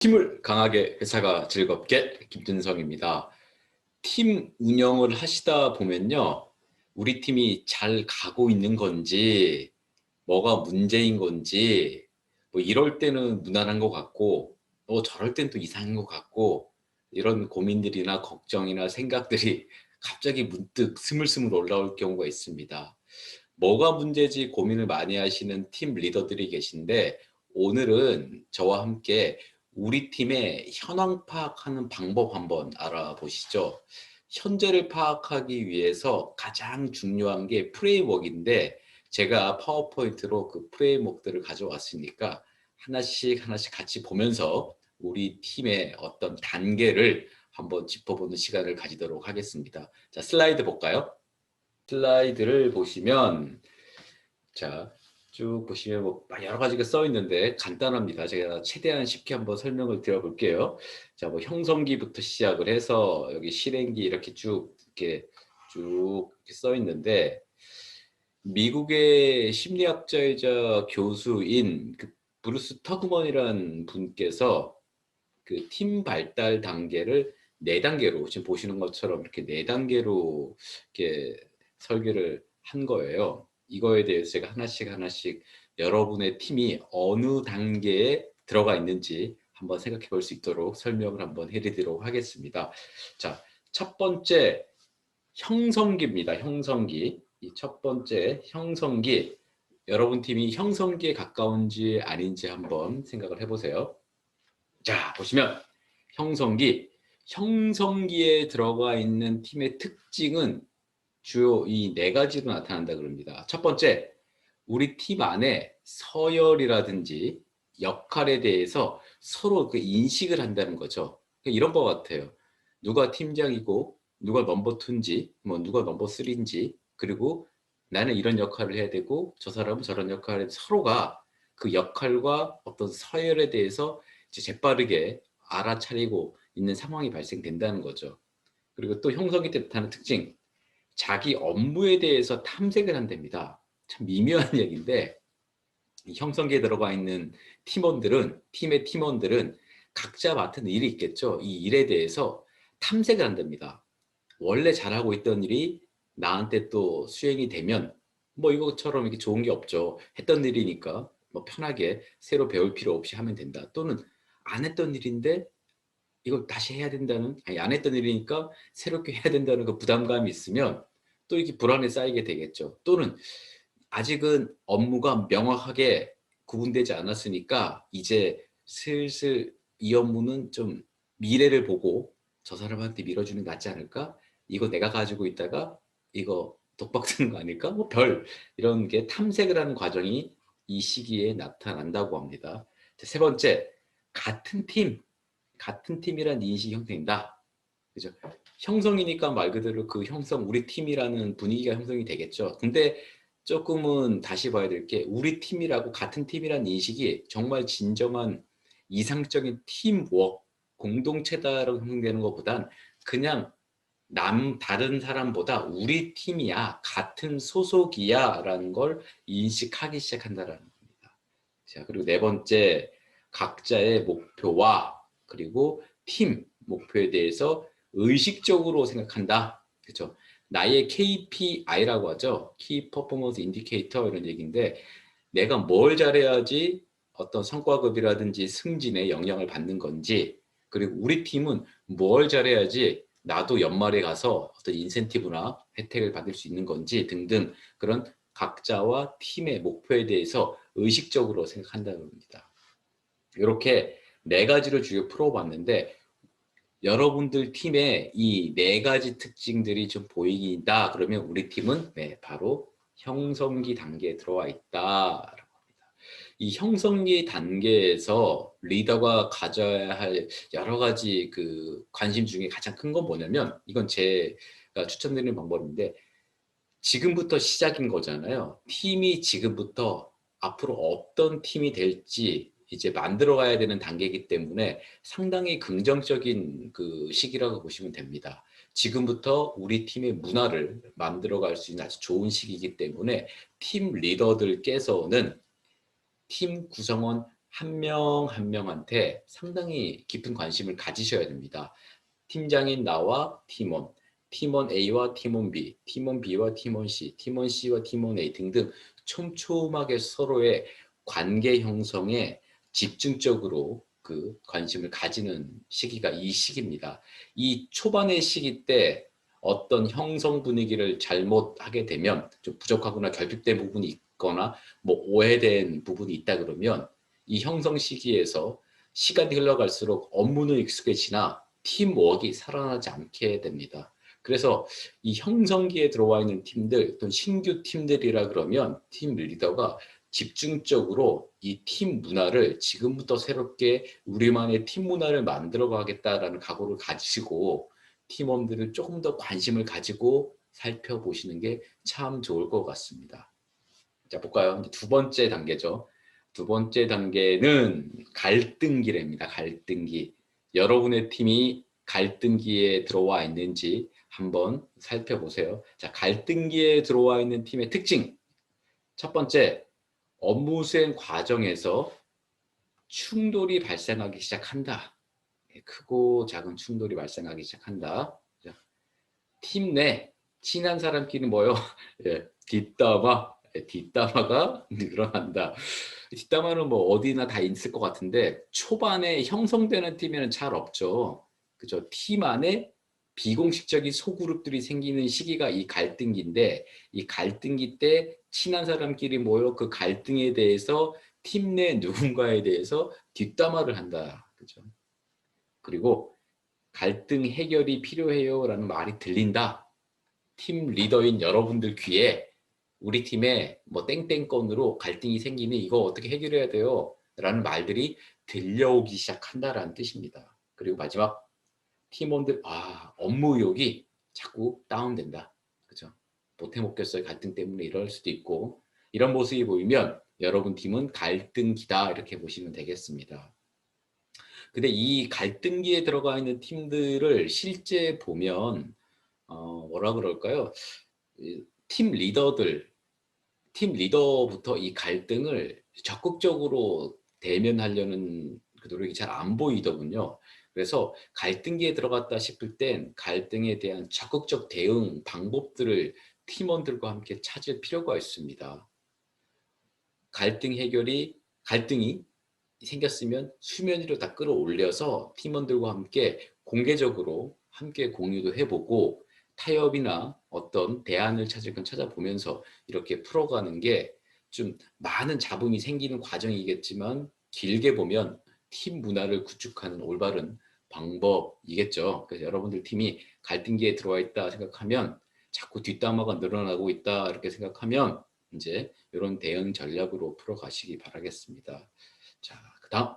팀을 강하게 회사가 즐겁게 김준성입니다. 팀 운영을 하시다 보면요. 우리 팀이 잘 가고 있는 건지 뭐가 문제인 건지 뭐 이럴 때는 무난한 것 같고 저럴 땐 또 이상한 것 같고 이런 고민들이나 걱정이나 생각들이 갑자기 문득 스물스물 올라올 경우가 있습니다. 뭐가 문제지 고민을 많이 하시는 팀 리더들이 계신데 오늘은 저와 함께 우리 팀의 현황 파악하는 방법 한번 알아보시죠. 현재를 파악하기 위해서 가장 중요한 게 프레임워크인데 제가 파워포인트로 그 프레임워크들을 가져왔으니까 하나씩 하나씩 같이 보면서 우리 팀의 어떤 단계를 한번 짚어보는 시간을 가지도록 하겠습니다. 자, 슬라이드 볼까요? 슬라이드를 보시면 자, 쭉 보시면 뭐 여러 가지가 써 있는데 간단합니다. 제가 최대한 쉽게 한번 설명을 드려볼게요. 자, 뭐 형성기부터 시작을 해서 여기 실행기 이렇게 쭉 이렇게 써 있는데 미국의 심리학자이자 교수인 그 브루스 터그먼이라는 분께서 그 팀 발달 단계를 네 단계로 지금 보시는 것처럼 이렇게 네 단계로 이렇게 설계를 한 거예요. 이거에 대해서 제가 하나씩 하나씩 여러분의 팀이 어느 단계에 들어가 있는지 한번 생각해 볼 수 있도록 설명을 한번 해드리도록 하겠습니다. 자, 첫 번째 형성기입니다. 형성기. 이 첫 번째 형성기. 여러분 팀이 형성기에 가까운지 아닌지 한번 생각을 해보세요. 자, 보시면 형성기에 들어가 있는 팀의 특징은 주요 이 네 가지로 나타난다 그럽니다. 첫 번째, 우리 팀 안에 서열이라든지 역할에 대해서 서로 그 인식을 한다는 거죠. 이런 것 같아요. 누가 팀장이고 누가 넘버 2인지 뭐 누가 넘버 3인지 그리고 나는 이런 역할을 해야 되고 저 사람은 저런 역할을 서로가 그 역할과 어떤 서열에 대해서 이제 재빠르게 알아차리고 있는 상황이 발생된다는 거죠. 그리고 또 형성이 때 나타나는 특징, 자기 업무에 대해서 탐색을 한답니다. 참 미묘한 얘기인데 형성기에 들어가 있는 팀의 팀원들은 각자 맡은 일이 있겠죠. 이 일에 대해서 탐색을 한답니다. 원래 잘하고 있던 일이 나한테 또 수행이 되면 뭐 이것처럼 이렇게 좋은 게 없죠. 했던 일이니까 뭐 편하게 새로 배울 필요 없이 하면 된다. 또는 안 했던 일인데 이걸 다시 해야 된다는, 아니 안 했던 일이니까 새롭게 해야 된다는 그 부담감이 있으면 또 이렇게 불안에 쌓이게 되겠죠. 또는 아직은 업무가 명확하게 구분되지 않았으니까 이제 슬슬 이 업무는 좀 미래를 보고 저 사람한테 밀어주는 게 낫지 않을까? 이거 내가 가지고 있다가 이거 독박 쓰는 거 아닐까? 뭐 별 이런 게 탐색을 하는 과정이 이 시기에 나타난다고 합니다. 세 번째, 같은 팀이란 인식이 형성된다. 그죠? 형성이니까 말 그대로 그 형성, 우리 팀이라는 분위기가 형성이 되겠죠. 근데 조금은 다시 봐야 될 게 우리 팀이라고 같은 팀이라는 인식이 정말 진정한 이상적인 팀워크, 공동체다라고 형성되는 것보단 그냥 다른 사람보다 우리 팀이야, 같은 소속이야 라는 걸 인식하기 시작한다라는 겁니다. 자, 그리고 네 번째, 각자의 목표와 그리고 팀 목표에 대해서 의식적으로 생각한다. 그렇죠? 나의 KPI라고 하죠. Key Performance Indicator 이런 얘기인데 내가 뭘 잘해야지 어떤 성과급이라든지 승진에 영향을 받는 건지 그리고 우리 팀은 뭘 잘해야지 나도 연말에 가서 어떤 인센티브나 혜택을 받을 수 있는 건지 등등 그런 각자와 팀의 목표에 대해서 의식적으로 생각한다는 겁니다. 이렇게 네 가지를 주요 풀어봤는데 여러분들 팀에 이 네 가지 특징들이 좀 보인다 그러면 우리 팀은 네, 바로 형성기 단계에 들어와 있다. 이 형성기 단계에서 리더가 가져야 할 여러 가지 그 관심 중에 가장 큰 건 뭐냐면 이건 제가 추천드리는 방법인데 지금부터 시작인 거잖아요. 팀이 지금부터 앞으로 어떤 팀이 될지 이제 만들어 가야 되는 단계이기 때문에 상당히 긍정적인 그 시기라고 보시면 됩니다. 지금부터 우리 팀의 문화를 만들어 갈 수 있는 아주 좋은 시기이기 때문에 팀 리더들께서는 팀 구성원 한 명 한 명한테 상당히 깊은 관심을 가지셔야 됩니다. 팀장인 나와 팀원, 팀원 A와 팀원 B, 팀원 B와 팀원 C, 팀원 C와 팀원 A 등등 촘촘하게 서로의 관계 형성에 집중적으로 그 관심을 가지는 시기가 이 시기입니다. 이 초반의 시기 때 어떤 형성 분위기를 잘못하게 되면 좀 부족하거나 결핍된 부분이 있거나 뭐 오해된 부분이 있다 그러면 이 형성 시기에서 시간이 흘러갈수록 업무는 익숙해지나 팀워크가 살아나지 않게 됩니다. 그래서 이 형성기에 들어와 있는 팀들 또는 신규 팀들이라 그러면 팀 리더가 집중적으로 이 팀 문화를 지금부터 새롭게 우리만의 팀 문화를 만들어 가겠다라는 각오를 가지시고 팀원들을 조금 더 관심을 가지고 살펴보시는 게 참 좋을 것 같습니다. 자, 볼까요? 두 번째 단계죠. 두 번째 단계는 갈등기랍니다. 갈등기. 여러분의 팀이 갈등기에 들어와 있는지 한번 살펴보세요. 자, 갈등기에 들어와 있는 팀의 특징. 첫 번째, 업무 수행 과정에서 충돌이 발생하기 시작한다. 크고 작은 충돌이 발생하기 시작한다. 팀 내 친한 사람끼리 모여 뒷담화가 늘어난다. 뒷담화는 뭐 어디나 다 있을 것 같은데 초반에 형성되는 팀에는 잘 없죠. 그죠? 팀 안에 비공식적인 소그룹들이 생기는 시기가 이 갈등기인데 이 갈등기 때 친한 사람끼리 모여 그 갈등에 대해서 팀 내 누군가에 대해서 뒷담화를 한다. 그죠? 그리고 갈등 해결이 필요해요라는 말이 들린다. 팀 리더인 여러분들 귀에 우리 팀에 뭐 땡땡 건으로 갈등이 생기니 이거 어떻게 해결해야 돼요? 라는 말들이 들려오기 시작한다라는 뜻입니다. 그리고 마지막 팀원들 업무 의욕이 자꾸 다운된다. 그죠? 못해 먹겠어요. 갈등 때문에 이럴 수도 있고 이런 모습이 보이면 여러분 팀은 갈등기다 이렇게 보시면 되겠습니다. 근데 이 갈등기에 들어가 있는 팀들을 실제 보면 뭐라 그럴까요? 팀 리더부터 이 갈등을 적극적으로 대면하려는 그 노력이 잘 안 보이더군요. 그래서 갈등기에 들어갔다 싶을 땐 갈등에 대한 적극적 대응 방법들을 팀원들과 함께 찾을 필요가 있습니다. 갈등이 생겼으면 수면 위로 다 끌어올려서 팀원들과 함께 공개적으로 함께 공유도 해보고 타협이나 어떤 대안을 찾을 건 찾아보면서 이렇게 풀어가는 게 좀 많은 잡음이 생기는 과정이겠지만 길게 보면 팀 문화를 구축하는 올바른 방법이겠죠. 그래서 여러분들 팀이 갈등기에 들어와 있다 생각하면 자꾸 뒷담화가 늘어나고 있다 이렇게 생각하면 이제 이런 대응 전략으로 풀어가시기 바라겠습니다. 자, 그다음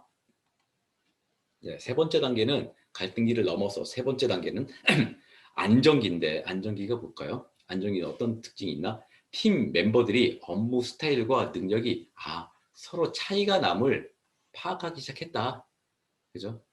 세 번째 단계는 갈등기를 넘어서 세 번째 단계는 안정기인데 안정기가 뭘까요? 안정기는 어떤 특징이 있나? 팀 멤버들이 업무 스타일과 능력이 서로 차이가 남을 파악하기 시작했다. 그죠?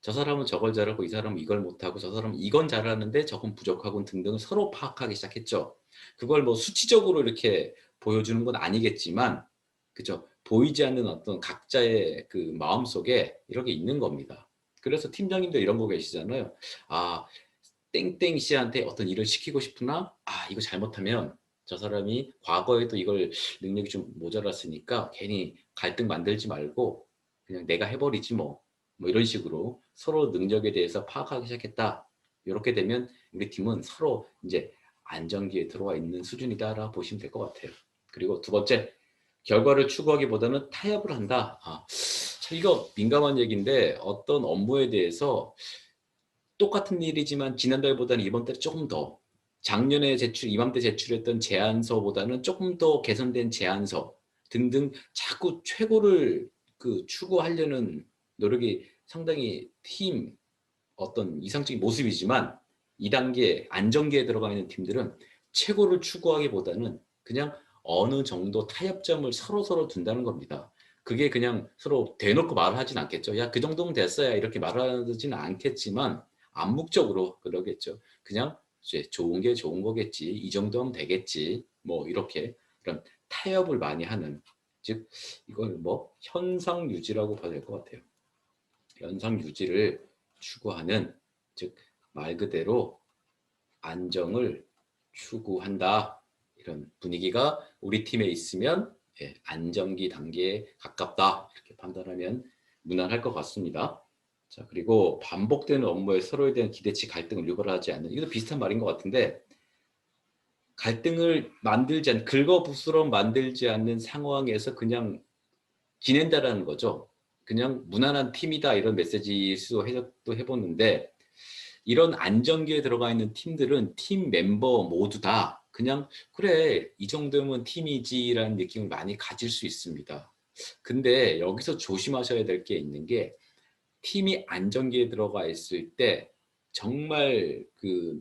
저 사람은 저걸 잘하고 이 사람은 이걸 못하고 저 사람은 이건 잘하는데 저건 부족하고 등등 서로 파악하기 시작했죠. 그걸 뭐 수치적으로 이렇게 보여주는 건 아니겠지만 그죠? 보이지 않는 어떤 각자의 그 마음속에 이런 게 있는 겁니다. 그래서 팀장님도 이런 거 계시잖아요. 땡땡 씨한테 어떤 일을 시키고 싶으나 이거 잘못하면 저 사람이 과거에도 이걸 능력이 좀 모자랐으니까 괜히 갈등 만들지 말고 그냥 내가 해버리지 뭐 이런 식으로 서로 능력에 대해서 파악하기 시작했다. 이렇게 되면 우리 팀은 서로 이제 안정기에 들어와 있는 수준이다라고 보시면 될 것 같아요. 그리고 두 번째, 결과를 추구하기보다는 타협을 한다. 참 이거 민감한 얘기인데 어떤 업무에 대해서 똑같은 일이지만 지난달보다는 이번 달에 조금 더 작년에 이맘때 제출했던 제안서보다는 조금 더 개선된 제안서 등등 자꾸 최고를 추구하려는 노력이 상당히 팀 어떤 이상적인 모습이지만 2단계 안정기에 들어가 있는 팀들은 최고를 추구하기보다는 그냥 어느 정도 타협점을 서로 둔다는 겁니다. 그게 그냥 서로 대놓고 말을 하진 않겠죠. 야, 그 정도면 됐어야 이렇게 말하지는 않겠지만 암묵적으로 그러겠죠. 그냥 이제 좋은 게 좋은 거겠지. 이 정도면 되겠지. 뭐 이렇게 그런 타협을 많이 하는 즉 이걸 뭐 현상 유지라고 봐야 될 것 같아요. 현상 유지를 추구하는, 즉 말 그대로 안정을 추구한다. 이런 분위기가 우리 팀에 있으면 안정기 단계에 가깝다. 이렇게 판단하면 무난할 것 같습니다. 자, 그리고 반복되는 업무에 서로에 대한 기대치, 갈등을 유발하지 않는, 이것도 비슷한 말인 것 같은데, 갈등을 긁어부스럼 만들지 않는 상황에서 그냥 지낸다라는 거죠. 그냥 무난한 팀이다, 이런 메시지일 수도 해봤는데, 이런 안정기에 들어가 있는 팀들은 팀 멤버 모두 다 그냥 그래, 이 정도면 팀이지라는 느낌을 많이 가질 수 있습니다. 근데 여기서 조심하셔야 될 게 있는 게, 팀이 안정기에 들어가 있을 때 정말 그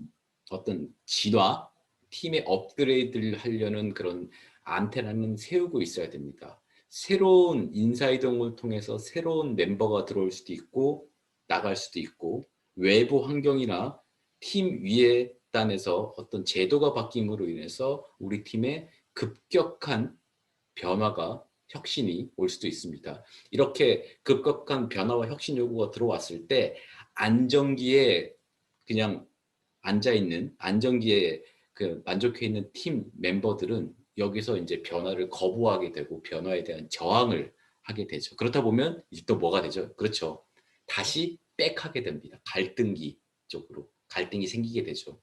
어떤 진화, 팀의 업그레이드를 하려는 그런 안테나는 세우고 있어야 됩니다. 새로운 인사이동을 통해서 새로운 멤버가 들어올 수도 있고 나갈 수도 있고, 외부 환경이나 팀 위에 단에서 어떤 제도가 바뀜으로 인해서 우리 팀에 급격한 변화가, 혁신이 올 수도 있습니다. 이렇게 급격한 변화와 혁신 요구가 들어왔을 때 안정기에 그냥 앉아있는, 안정기에 만족해 있는 팀 멤버들은 여기서 이제 변화를 거부하게 되고 변화에 대한 저항을 하게 되죠. 그렇다 보면 이제 또 뭐가 되죠? 그렇죠. 다시 백하게 됩니다. 갈등기 쪽으로 갈등이 생기게 되죠.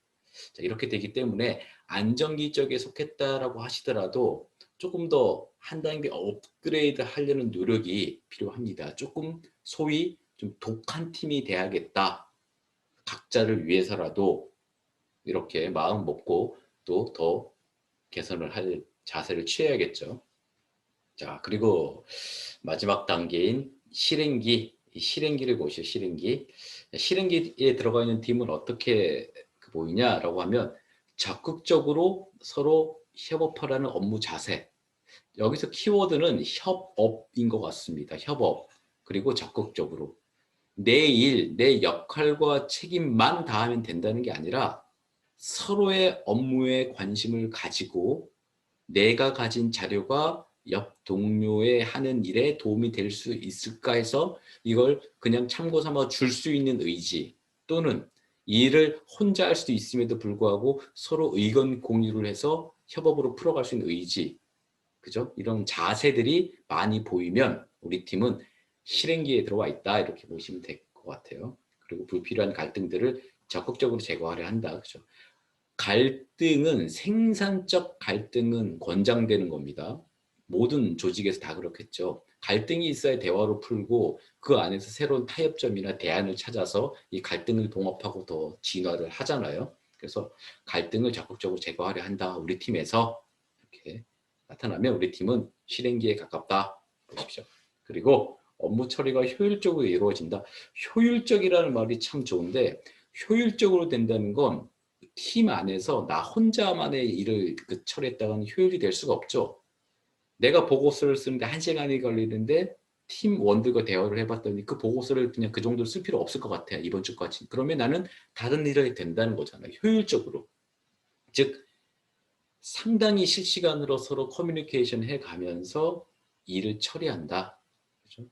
자, 이렇게 되기 때문에 안정기 쪽에 속했다라고 하시더라도 조금 더 한 단계 업그레이드 하려는 노력이 필요합니다. 조금 소위 좀 독한 팀이 돼야겠다. 각자를 위해서라도 이렇게 마음 먹고 또 더 개선을 할 자세를 취해야겠죠. 자, 그리고 마지막 단계인 실행기, 이 실행기를 보시죠. 실행기. 실행기에 들어가 있는 팀은 어떻게 보이냐라고 하면, 적극적으로 서로 협업하라는 업무 자세. 여기서 키워드는 협업인 것 같습니다. 협업. 그리고 적극적으로. 내 일, 내 역할과 책임만 다하면 된다는 게 아니라 서로의 업무에 관심을 가지고 내가 가진 자료가 옆 동료의 하는 일에 도움이 될 수 있을까 해서 이걸 그냥 참고 삼아 줄 수 있는 의지, 또는 일을 혼자 할 수도 있음에도 불구하고 서로 의견 공유를 해서 협업으로 풀어갈 수 있는 의지, 그죠? 이런 자세들이 많이 보이면 우리 팀은 실행기에 들어와 있다, 이렇게 보시면 될 것 같아요. 그리고 불필요한 갈등들을 적극적으로 제거하려 한다, 그죠? 갈등은, 생산적 갈등은 권장되는 겁니다. 모든 조직에서 다 그렇겠죠. 갈등이 있어야 대화로 풀고 그 안에서 새로운 타협점이나 대안을 찾아서 이 갈등을 봉합하고 더 진화를 하잖아요. 그래서 갈등을 적극적으로 제거하려 한다, 우리 팀에서 이렇게 나타나면 우리 팀은 실행기에 가깝다 보십시오. 그리고 업무 처리가 효율적으로 이루어진다. 효율적이라는 말이 참 좋은데, 효율적으로 된다는 건 팀 안에서 나 혼자만의 일을 처리했다가는 효율이 될 수가 없죠. 내가 보고서를 쓰는데 1시간이 걸리는데 팀원들과 대화를 해봤더니 그 보고서를 그냥 그 정도로 쓸 필요 없을 것 같아요, 이번 주까지. 그러면 나는 다른 일을 해도 된다는 거잖아요, 효율적으로. 즉 상당히 실시간으로 서로 커뮤니케이션 해가면서 일을 처리한다. 그렇죠?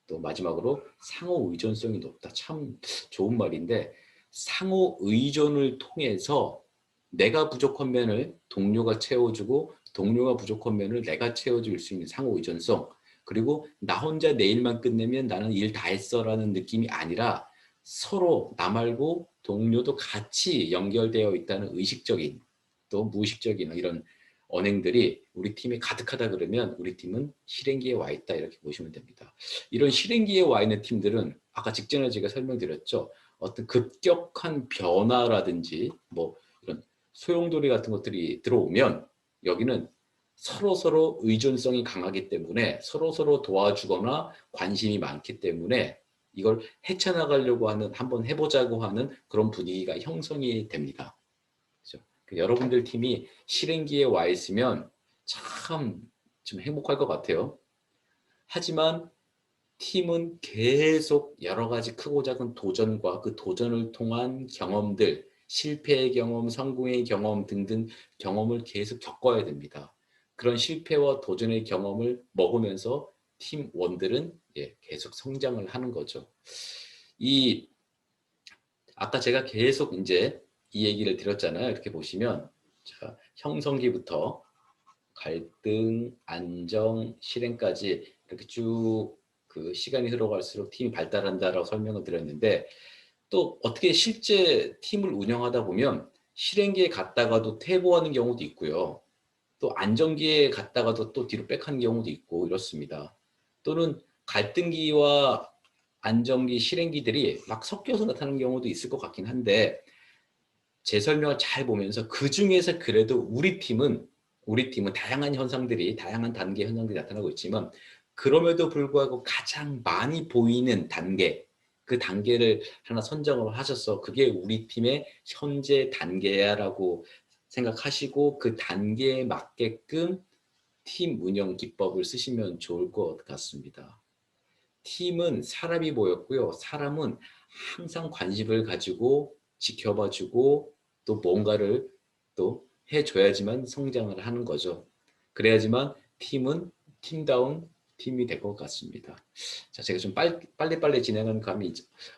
또 마지막으로 상호 의존성이 높다. 참 좋은 말인데, 상호 의존을 통해서 내가 부족한 면을 동료가 채워주고 동료가 부족한 면을 내가 채워줄 수 있는 상호 의존성, 그리고 나 혼자 내 일만 끝내면 나는 일 다 했어라는 느낌이 아니라 서로 나 말고 동료도 같이 연결되어 있다는 의식적인, 또 무의식적인 이런 언행들이 우리 팀에 가득하다 그러면 우리 팀은 실행기에 와 있다, 이렇게 보시면 됩니다. 이런 실행기에 와 있는 팀들은 아까 직전에 제가 설명드렸죠. 어떤 급격한 변화라든지 뭐 이런 소용돌이 같은 것들이 들어오면 여기는 서로 의존성이 강하기 때문에 서로 도와주거나 관심이 많기 때문에 이걸 헤쳐나가려고 하는, 한번 해보자고 하는 그런 분위기가 형성이 됩니다. 그렇죠? 여러분들 팀이 실행기에 와 있으면 참 좀 행복할 것 같아요. 하지만 팀은 계속 여러 가지 크고 작은 도전과 그 도전을 통한 경험들, 실패의 경험, 성공의 경험 등등 경험을 계속 겪어야 됩니다. 그런 실패와 도전의 경험을 먹으면서 팀원들은 계속 성장을 하는 거죠. 이 아까 제가 계속 이제 이 얘기를 드렸잖아요. 이렇게 보시면 자, 형성기부터 갈등, 안정, 실행까지 이렇게 쭉 그 시간이 흘러갈수록 팀이 발달한다라고 설명을 드렸는데 또 어떻게 실제 팀을 운영하다 보면 실행기에 갔다가도 퇴보하는 경우도 있고요. 또 안정기에 갔다가도 또 뒤로 백하는 경우도 있고 이렇습니다. 또는 갈등기와 안정기, 실행기들이 막 섞여서 나타나는 경우도 있을 것 같긴 한데 제 설명을 잘 보면서 그 중에서 그래도 우리 팀은 다양한 현상들이 다양한 단계 현상들이 나타나고 있지만 그럼에도 불구하고 가장 많이 보이는 단계 그 단계를 하나 선정을 하셔서 그게 우리 팀의 현재 단계야라고 생각하시고 그 단계에 맞게끔 팀 운영 기법을 쓰시면 좋을 것 같습니다. 팀은 사람이 모였고요. 사람은 항상 관심을 가지고 지켜봐주고 또 뭔가를 또 해줘야지만 성장을 하는 거죠. 그래야지만 팀은 팀다운 팀이 될 것 같습니다. 자, 제가 좀 빨리빨리 진행하는 감이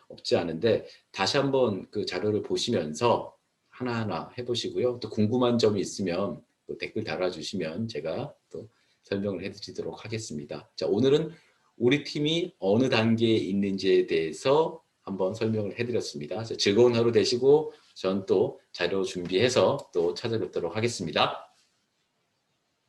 없지 않은데 다시 한번 그 자료를 보시면서 하나하나 해보시고요. 또 궁금한 점이 있으면 또 댓글 달아주시면 제가 또 설명을 해드리도록 하겠습니다. 자, 오늘은 우리 팀이 어느 단계에 있는지에 대해서 한번 설명을 해드렸습니다. 즐거운 하루 되시고 전 또 자료 준비해서 또 찾아뵙도록 하겠습니다.